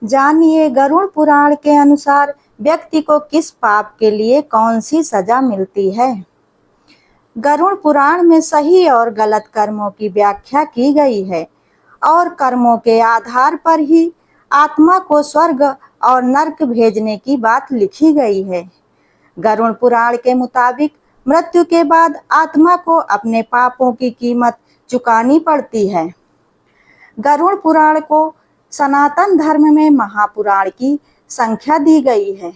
जानिए गरुड़ पुराण के अनुसार व्यक्ति को किस पाप के लिए कौन सी सजा मिलती है। गरुड़ पुराण में सही और गलत कर्मों की व्याख्या की गई है और कर्मों के आधार पर ही आत्मा को स्वर्ग और नरक भेजने की बात लिखी गई है। गरुड़ पुराण के मुताबिक मृत्यु के बाद आत्मा को अपने पापों की कीमत चुकानी पड़ती है। गरुड़ पुराण को सनातन धर्म में महापुराण की संख्या दी गई है।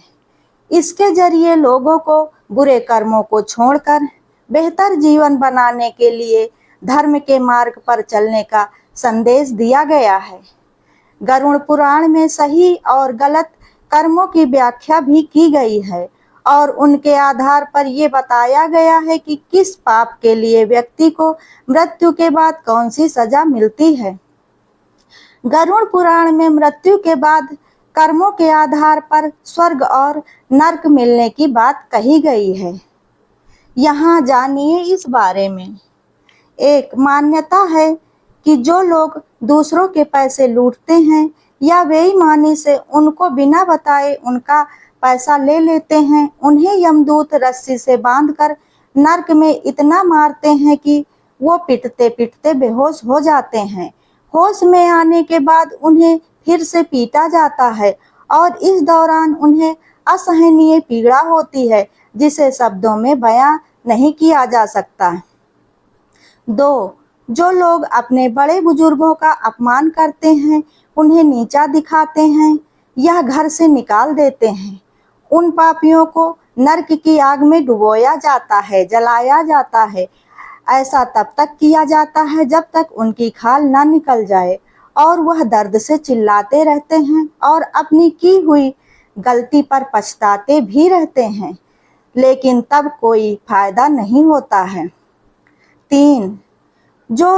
इसके जरिए लोगों को बुरे कर्मों को छोड़कर बेहतर जीवन बनाने के लिए धर्म के मार्ग पर चलने का संदेश दिया गया है। गरुड़ पुराण में सही और गलत कर्मों की व्याख्या भी की गई है और उनके आधार पर ये बताया गया है कि किस पाप के लिए व्यक्ति को मृत्यु के बाद कौन सी सजा मिलती है। गरुड़ पुराण में मृत्यु के बाद कर्मों के आधार पर स्वर्ग और नरक मिलने की बात कही गई है। यहाँ जानिए इस बारे में। एक मान्यता है कि जो लोग दूसरों के पैसे लूटते हैं या बेईमानी से उनको बिना बताए उनका पैसा ले लेते हैं, उन्हें यमदूत रस्सी से बांधकर नरक में इतना मारते हैं कि वो पिटते पिटते बेहोश हो जाते हैं। होश में आने के बाद उन्हें फिर से पीटा जाता है और इस दौरान उन्हें असहनीय पीड़ा होती है जिसे शब्दों में बयां नहीं किया जा सकता। 2. जो लोग अपने बड़े बुजुर्गों का अपमान करते हैं, उन्हें नीचा दिखाते हैं या घर से निकाल देते हैं, उन पापियों को नरक की आग में डुबोया जाता है, जलाया जाता है। ऐसा तब तक किया जाता है जब तक उनकी खाल ना निकल जाए और वह दर्द से चिल्लाते रहते हैं और अपनी की हुई गलती पर पछताते भी रहते हैं, लेकिन तब कोई फायदा नहीं होता है। 3. जो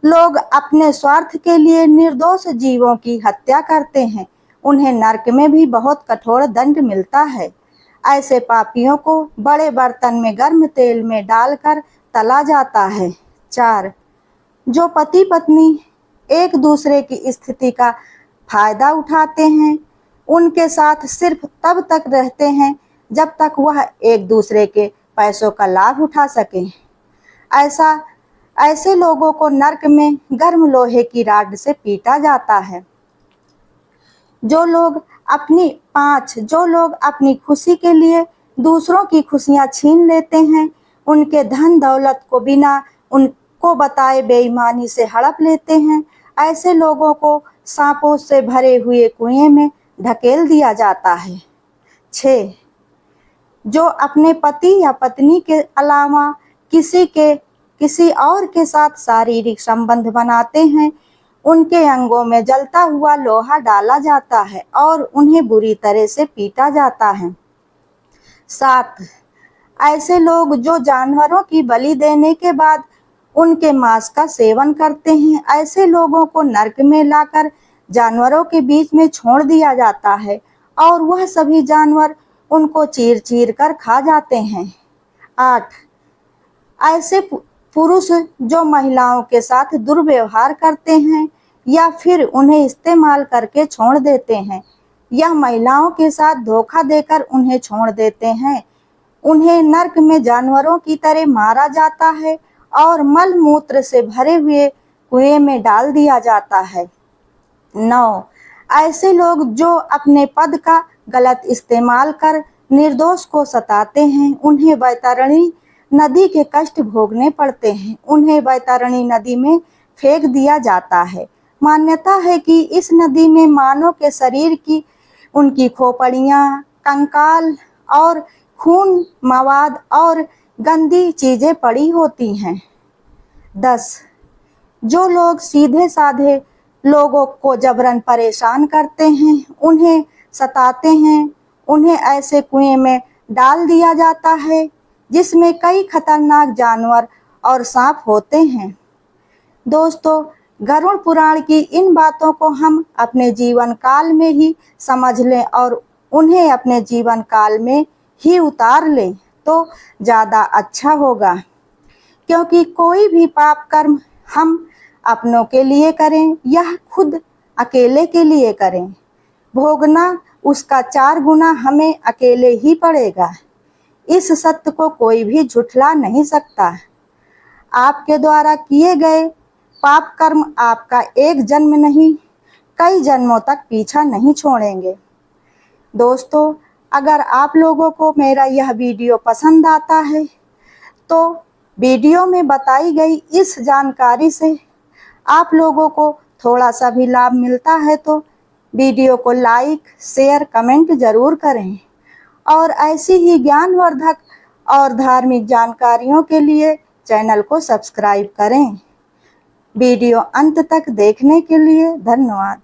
लोग अपने स्वार्थ के लिए निर्दोष जीवों की हत्या करते हैं, उन्हें नरक में भी बहुत कठोर दंड मिलता है। ऐसे पापियों को बड़े बर्तन में गर्म तेल में डालकर तला जाता है। 4. जो पति पत्नी एक दूसरे की स्थिति का फायदा उठाते हैं, उनके साथ सिर्फ तब तक रहते हैं जब तक वह एक दूसरे के पैसों का लाभ उठा सकें। ऐसे लोगों को नरक में गर्म लोहे की राड से पीटा जाता है। जो लोग अपनी खुशी के लिए दूसरों की खुशियां छीन लेते हैं, उनके धन दौलत को बिना उनको बताए बेईमानी से हड़प लेते हैं, ऐसे लोगों को सांपों से भरे हुए कुएं में ढकेल दिया जाता है। 6. जो अपने पति या पत्नी के अलावा किसी और के साथ शारीरिक संबंध बनाते हैं, उनके अंगों में जलता हुआ लोहा डाला जाता है और उन्हें बुरी तरह से पीटा जाता है। 7. ऐसे लोग जो जानवरों की बलि देने के बाद उनके मांस का सेवन करते हैं, ऐसे लोगों को नरक में लाकर जानवरों के बीच में छोड़ दिया जाता है और वह सभी जानवर उनको चीर चीर कर खा जाते हैं। 8. ऐसे पुरुष जो महिलाओं के साथ दुर्व्यवहार करते हैं या फिर उन्हें इस्तेमाल करके छोड़ देते हैं या महिलाओं के साथ धोखा देकर उन्हें छोड़ देते हैं, उन्हें नरक में जानवरों की तरह मारा जाता है और मल मूत्र से भरे हुए कुएं में डाल दिया जाता है। 9. ऐसे लोग जो अपने पद का गलत इस्तेमाल कर निर्दोष को सताते हैं, उन्हें वैतरणी नदी के कष्ट भोगने पड़ते हैं, उन्हें वैतरणी नदी में फेंक दिया जाता है। मान्यता है कि इस नदी में मानव के शरीर की उनकी खोपड़ियाँ, कंकाल और खून, मवाद और गंदी चीजें पड़ी होती हैं। 10. जो लोग सीधे साधे लोगों को जबरन परेशान करते हैं, उन्हें सताते हैं, उन्हें ऐसे कुएं में डाल दिया जाता है जिसमें कई खतरनाक जानवर और सांप होते हैं। दोस्तों, गरुड़ पुराण की इन बातों को हम अपने जीवन काल में ही समझ लें और उन्हें अपने जीवन काल में ही उतार लें तो ज़्यादा अच्छा होगा, क्योंकि कोई भी पाप कर्म हम अपनों के लिए करें या खुद अकेले के लिए करें, भोगना उसका 4 गुना हमें अकेले ही पड़ेगा। इस सत्य को कोई भी झुठला नहीं सकता। आपके द्वारा किए गए पाप कर्म आपका एक जन्म नहीं, कई जन्मों तक पीछा नहीं छोड़ेंगे। दोस्तों, अगर आप लोगों को मेरा यह वीडियो पसंद आता है तो वीडियो में बताई गई इस जानकारी से आप लोगों को थोड़ा सा भी लाभ मिलता है तो वीडियो को लाइक, शेयर, कमेंट ज़रूर करें और ऐसी ही ज्ञानवर्धक और धार्मिक जानकारियों के लिए चैनल को सब्सक्राइब करें। वीडियो अंत तक देखने के लिए धन्यवाद।